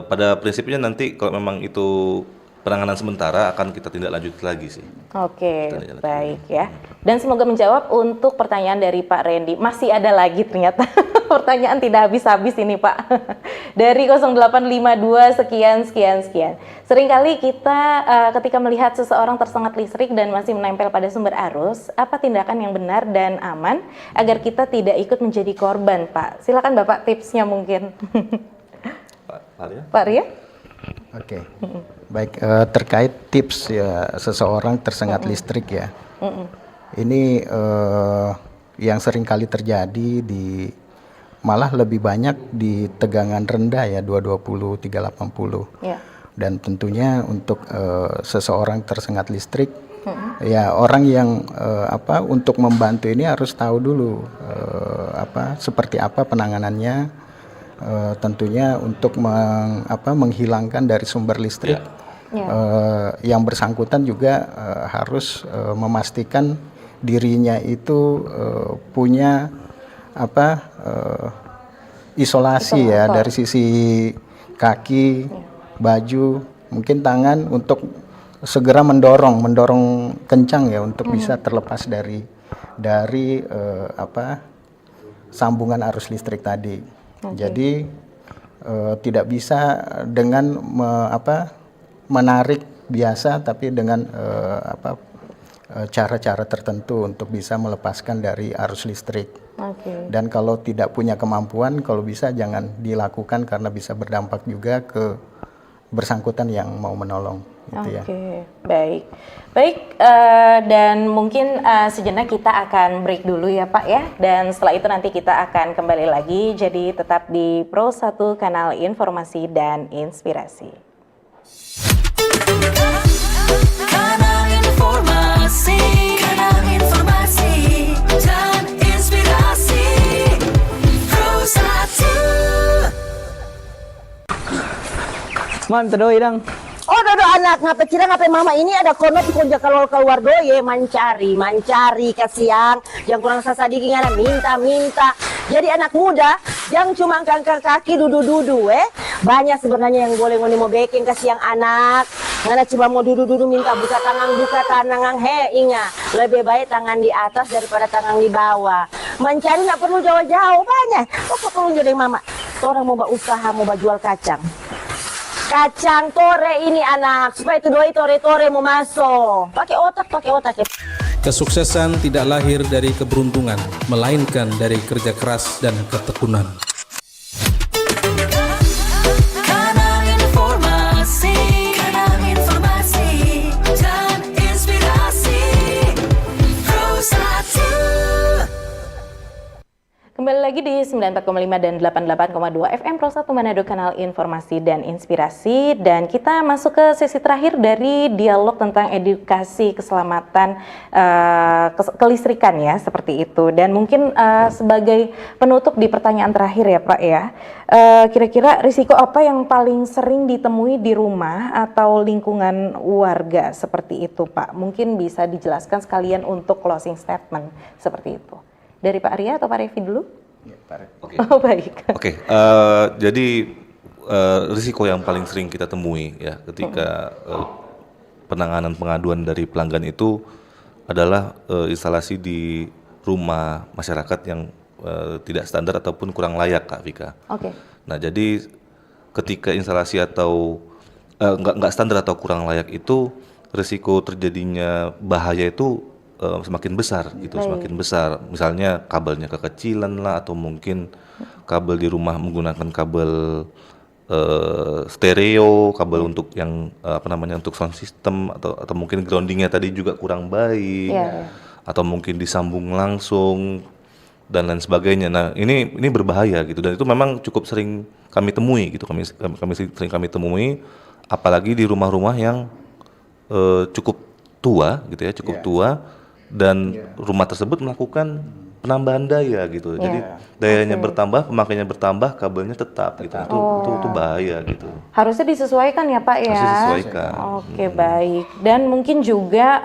Pada prinsipnya nanti kalau memang itu penanganan sementara akan kita tindak lanjut lagi sih. Oke, baik ya. Dan semoga menjawab untuk pertanyaan dari Pak Randy. Masih ada lagi ternyata pertanyaan tidak habis-habis ini Pak. Dari 0852 sekian. Seringkali kita ketika melihat seseorang tersengat listrik dan masih menempel pada sumber arus, apa tindakan yang benar dan aman agar kita tidak ikut menjadi korban Pak? Silakan Bapak tipsnya mungkin. Pak Ria? Oke. Baik, terkait tips ya seseorang tersengat listrik ya. Ini yang sering kali terjadi malah lebih banyak di tegangan rendah ya 220, 380. Dan tentunya untuk seseorang tersengat listrik ya orang yang untuk membantu ini harus tahu dulu seperti apa penanganannya. Tentunya untuk menghilangkan dari sumber listrik yang bersangkutan juga harus memastikan dirinya itu punya isolasi ya dari sisi kaki, baju mungkin tangan untuk segera mendorong kencang ya untuk bisa terlepas dari sambungan arus listrik tadi. Jadi tidak bisa dengan menarik biasa, tapi dengan cara-cara tertentu untuk bisa melepaskan dari arus listrik. Dan kalau tidak punya kemampuan, kalau bisa jangan dilakukan karena bisa berdampak juga ke bersangkutan yang mau menolong. Gitu ya. Baik. Dan mungkin sejenak kita akan break dulu ya Pak ya. Dan setelah itu nanti kita akan kembali lagi. Jadi tetap di Pro 1 Kanal Informasi dan Inspirasi. Kanal Informasi dan Inspirasi Pro 1. Man, terdoi dong. Oh, dodo anak, ngapa kira ngapa mama ini ada kono pikonja kalau keluar doye mancari kasiang, yang kurang sasadiki ngana minta. Jadi anak muda yang cuma angkat kaki dudu banyak sebenarnya yang boleh ngoni mau baking kasiang anak. Ngana cuma mau dudu minta buka tangan ingat lebih baik tangan di atas daripada tangan di bawah. Mencari nggak perlu jauh-jauh banyak. Apa perlu jadi mama? Orang mau usaha mau jual kacang tore ini anak supaya itu doi tore mau masuk pakai otak ya. Kesuksesan tidak lahir dari keberuntungan, melainkan dari kerja keras dan ketekunan. Kanal Informasi dan Inspirasi Pro 1. Kembali lagi di 94,5 dan 88,2 FM Pro 1 Manado, Kanal Informasi dan Inspirasi. Dan kita masuk ke sesi terakhir dari dialog tentang edukasi keselamatan kelistrikan ya, seperti itu. Dan mungkin sebagai penutup di pertanyaan terakhir ya Pak ya, kira-kira risiko apa yang paling sering ditemui di rumah atau lingkungan warga seperti itu Pak? Mungkin bisa dijelaskan sekalian untuk closing statement seperti itu. Dari Pak Arya atau Pak Revi dulu? Ya, Pak Revi. Oke. Oh baik. Oke, jadi risiko yang paling sering kita temui ya ketika penanganan pengaduan dari pelanggan itu adalah instalasi di rumah masyarakat yang tidak standar ataupun kurang layak, Kak Vika. Oke. Nah, jadi ketika instalasi atau nggak standar atau kurang layak itu, risiko terjadinya bahaya itu semakin besar gitu, semakin besar. Misalnya kabelnya kekecilan lah, atau mungkin kabel di rumah menggunakan kabel stereo, kabel untuk yang untuk sound system, atau mungkin groundingnya tadi juga kurang baik, atau mungkin disambung langsung dan lain sebagainya. Nah, ini berbahaya gitu, dan itu memang cukup sering kami temui gitu, kami sering kami temui, apalagi di rumah-rumah yang cukup tua gitu ya, tua. Dan rumah tersebut melakukan penambahan daya gitu, jadi dayanya bertambah, pemakaiannya bertambah, kabelnya tetap. Gitu, itu bahaya gitu. Harusnya disesuaikan ya Pak ya. Harus disesuaikan. Oke, baik. Dan mungkin juga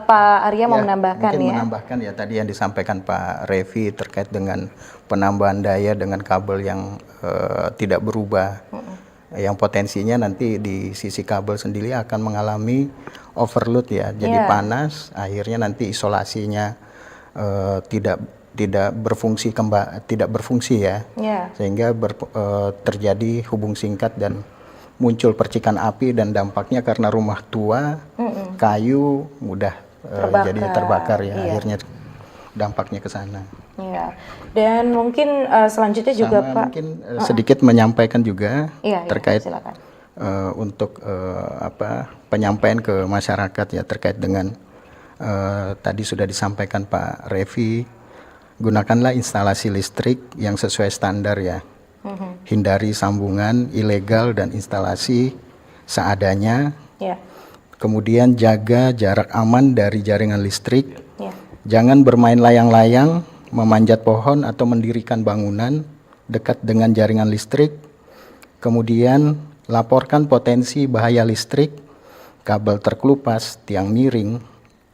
Pak Arya mau menambahkan mungkin ya. menambahkan ya tadi yang disampaikan Pak Revi terkait dengan penambahan daya dengan kabel yang tidak berubah. Yang potensinya nanti di sisi kabel sendiri akan mengalami overload ya, jadi panas, akhirnya nanti isolasinya tidak berfungsi ya, sehingga terjadi hubung singkat dan muncul percikan api, dan dampaknya karena rumah tua, kayu mudah terbakar ya, akhirnya dampaknya ke sana. Ya. Dan mungkin selanjutnya juga Pak mungkin sedikit menyampaikan juga terkait untuk penyampaian ke masyarakat ya terkait dengan tadi sudah disampaikan Pak Revi, gunakanlah instalasi listrik yang sesuai standar ya. Hindari sambungan ilegal dan instalasi seadanya. Kemudian jaga jarak aman dari jaringan listrik. Jangan bermain layang-layang, memanjat pohon atau mendirikan bangunan dekat dengan jaringan listrik. Kemudian laporkan potensi bahaya listrik, kabel terkelupas, tiang miring,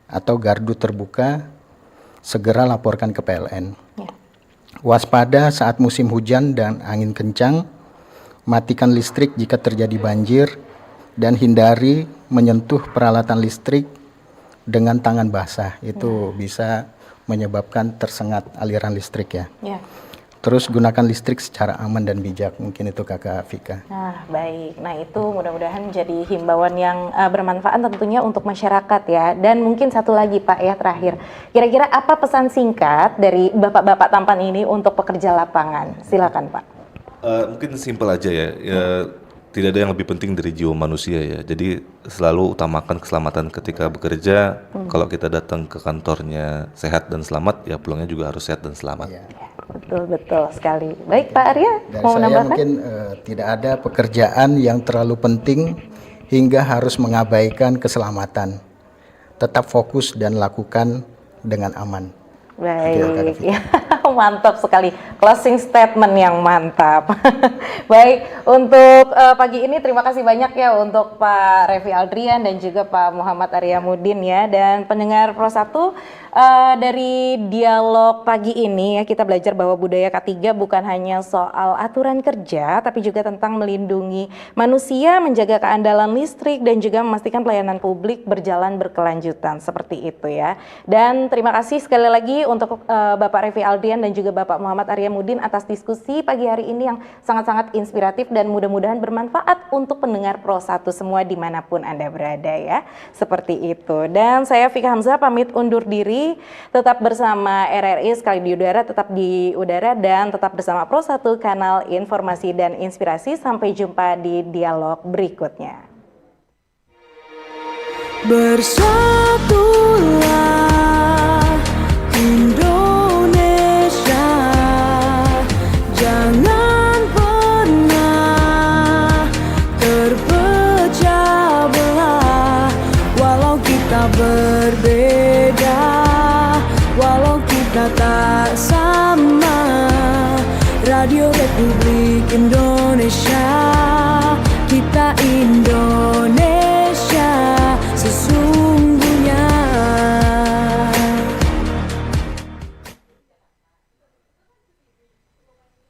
atau gardu terbuka, segera laporkan ke PLN. Waspada saat musim hujan dan angin kencang, matikan listrik jika terjadi banjir, dan hindari menyentuh peralatan listrik dengan tangan basah. Itu bisa menyebabkan tersengat aliran listrik ya. Ya. Terus gunakan listrik secara aman dan bijak. Mungkin itu Kakak Vika. Nah, baik. Nah, itu mudah-mudahan jadi himbauan yang bermanfaat tentunya untuk masyarakat ya. Dan mungkin satu lagi Pak ya terakhir. Kira-kira apa pesan singkat dari Bapak-bapak tampan ini untuk pekerja lapangan? Silakan Pak. Mungkin simpel aja ya. Tidak ada yang lebih penting dari jiwa manusia ya. Jadi selalu utamakan keselamatan ketika bekerja. Kalau kita datang ke kantornya sehat dan selamat, ya pulangnya juga harus sehat dan selamat. Betul sekali. Baik Pak Arya, Dari mau saya menambahkan? mungkin tidak ada pekerjaan yang terlalu penting hingga harus mengabaikan keselamatan. Tetap fokus dan lakukan dengan aman. Baik, ya, mantap sekali. Closing statement yang mantap. Baik, untuk pagi ini terima kasih banyak ya untuk Pak Revi Aldrian dan juga Pak Muhammad Arya Mudin ya. Dan pendengar Pro 1, dari dialog pagi ini ya kita belajar bahwa budaya K3 bukan hanya soal aturan kerja, tapi juga tentang melindungi manusia, menjaga keandalan listrik, dan juga memastikan pelayanan publik berjalan berkelanjutan seperti itu ya. Dan terima kasih sekali lagi untuk Bapak Revi Aldrian dan juga Bapak Muhammad Arya Mudin atas diskusi pagi hari ini yang sangat-sangat inspiratif dan mudah-mudahan bermanfaat untuk pendengar Pro 1 semua dimanapun Anda berada ya. Seperti itu. Dan saya Vika Hamzah pamit undur diri. Tetap bersama RRI sekali di udara, tetap di udara dan tetap bersama Pro 1 kanal informasi dan inspirasi. Sampai jumpa di dialog berikutnya. Bersatulah Indonesia, jangan pernah terpecah belah. Walau kita berbeda, walau kita tak sama, Radio Republik Indonesia, kita Indonesia.